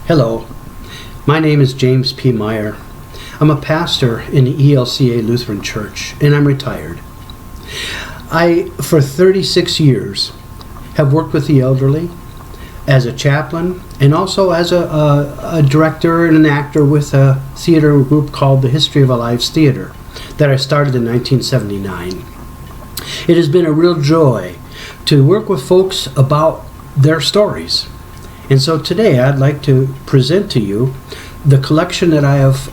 Hello, my name is James P. Meyer. I'm a pastor in the ELCA Lutheran Church, and I'm retired. I, for 36 years, have worked with the elderly as a chaplain and also as a director and an actor with a theater group called the History of Our Lives Theater that I started in 1979. It has been a real joy to work with folks about their stories. And so today I'd like to present to you the collection that I have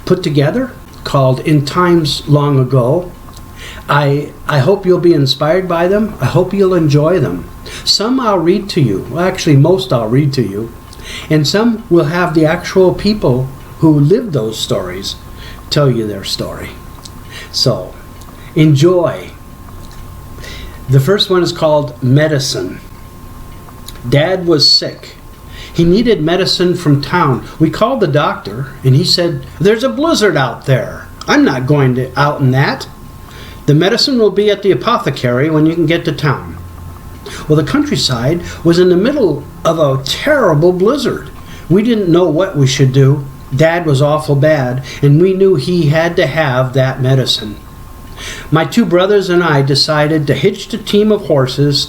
put together called In Times Long Ago. I hope you'll be inspired by them. I hope you'll enjoy them. Some I'll read to you. Well, actually, most I'll read to you. And some will have the actual people who lived those stories tell you their story. So, enjoy. The first one is called Medicine. Dad was sick. He needed medicine from town. We called the doctor, and he said, "There's a blizzard out there. I'm not going out in that. The medicine will be at the apothecary when you can get to town." Well, the countryside was in the middle of a terrible blizzard. We didn't know what we should do. Dad was awful bad, and we knew he had to have that medicine. My two brothers and I decided to hitch the team of horses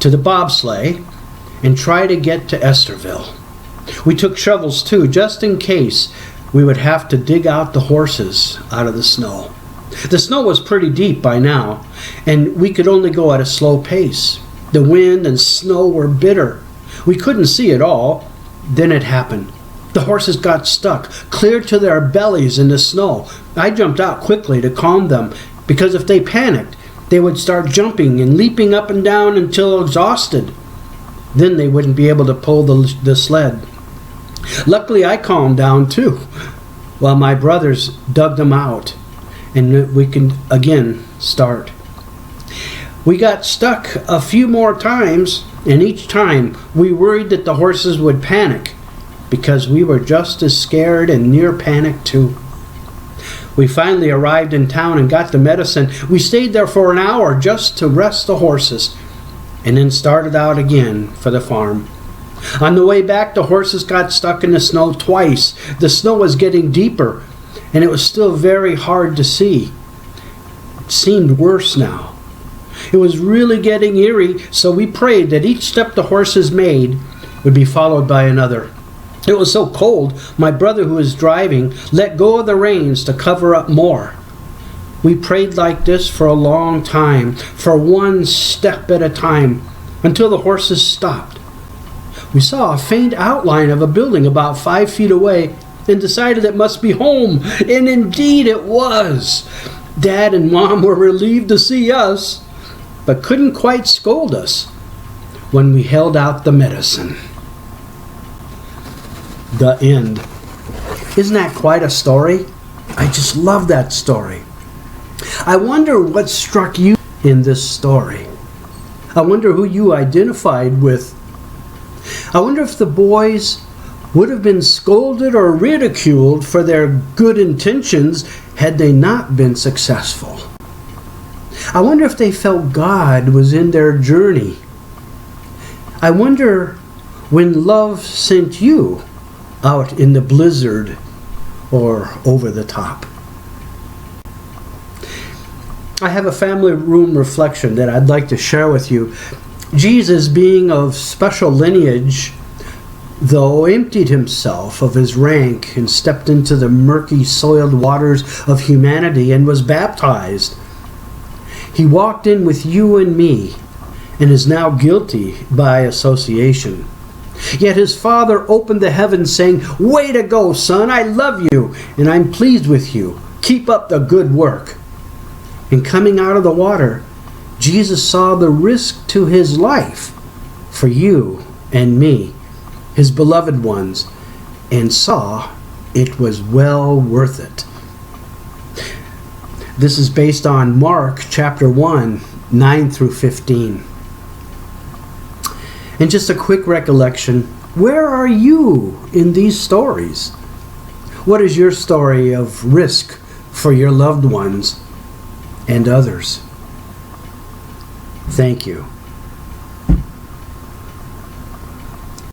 to the bobsleigh and try to get to Estherville. We took shovels too, just in case we would have to dig out the horses out of the snow. The snow was pretty deep by now, and we could only go at a slow pace. The wind and snow were bitter. We couldn't see it all. Then it happened. The horses got stuck, clear to their bellies in the snow. I jumped out quickly to calm them, because if they panicked, they would start jumping and leaping up and down until exhausted. Then they wouldn't be able to pull the sled. Luckily, I calmed down too, while my brothers dug them out, and we can again start. We got stuck a few more times, and each time we worried that the horses would panic, because we were just as scared and near panic too. We finally arrived in town and got the medicine. We stayed there for an hour just to rest the horses, and then started out again for the farm. On the way back, the horses got stuck in the snow twice. The snow was getting deeper, and it was still very hard to see. It seemed worse now. It was really getting eerie, so we prayed that each step the horses made would be followed by another. It was so cold, my brother who was driving let go of the reins to cover up more. We prayed like this for a long time, for one step at a time, until the horses stopped. We saw a faint outline of a building about 5 feet away and decided it must be home, and indeed it was. Dad and Mom were relieved to see us, but couldn't quite scold us when we held out the medicine. The end. Isn't that quite a story? I just love that story. I wonder what struck you in this story. I wonder who you identified with. I wonder if the boys would have been scolded or ridiculed for their good intentions had they not been successful. I wonder if they felt God was in their journey. I wonder when love sent you out in the blizzard or over the top. I have a family room reflection that I'd like to share with you. Jesus, being of special lineage, though, emptied himself of his rank and stepped into the murky, soiled waters of humanity and was baptized. He walked in with you and me and is now guilty by association. Yet his Father opened the heavens saying, "Way to go, son, I love you and I'm pleased with you. Keep up the good work." And coming out of the water, Jesus saw the risk to his life for you and me, his beloved ones, and saw it was well worth it. This is based on Mark chapter 1, 9 through 15. And just a quick recollection, where are you in these stories? What is your story of risk for your loved ones and others? Thank you.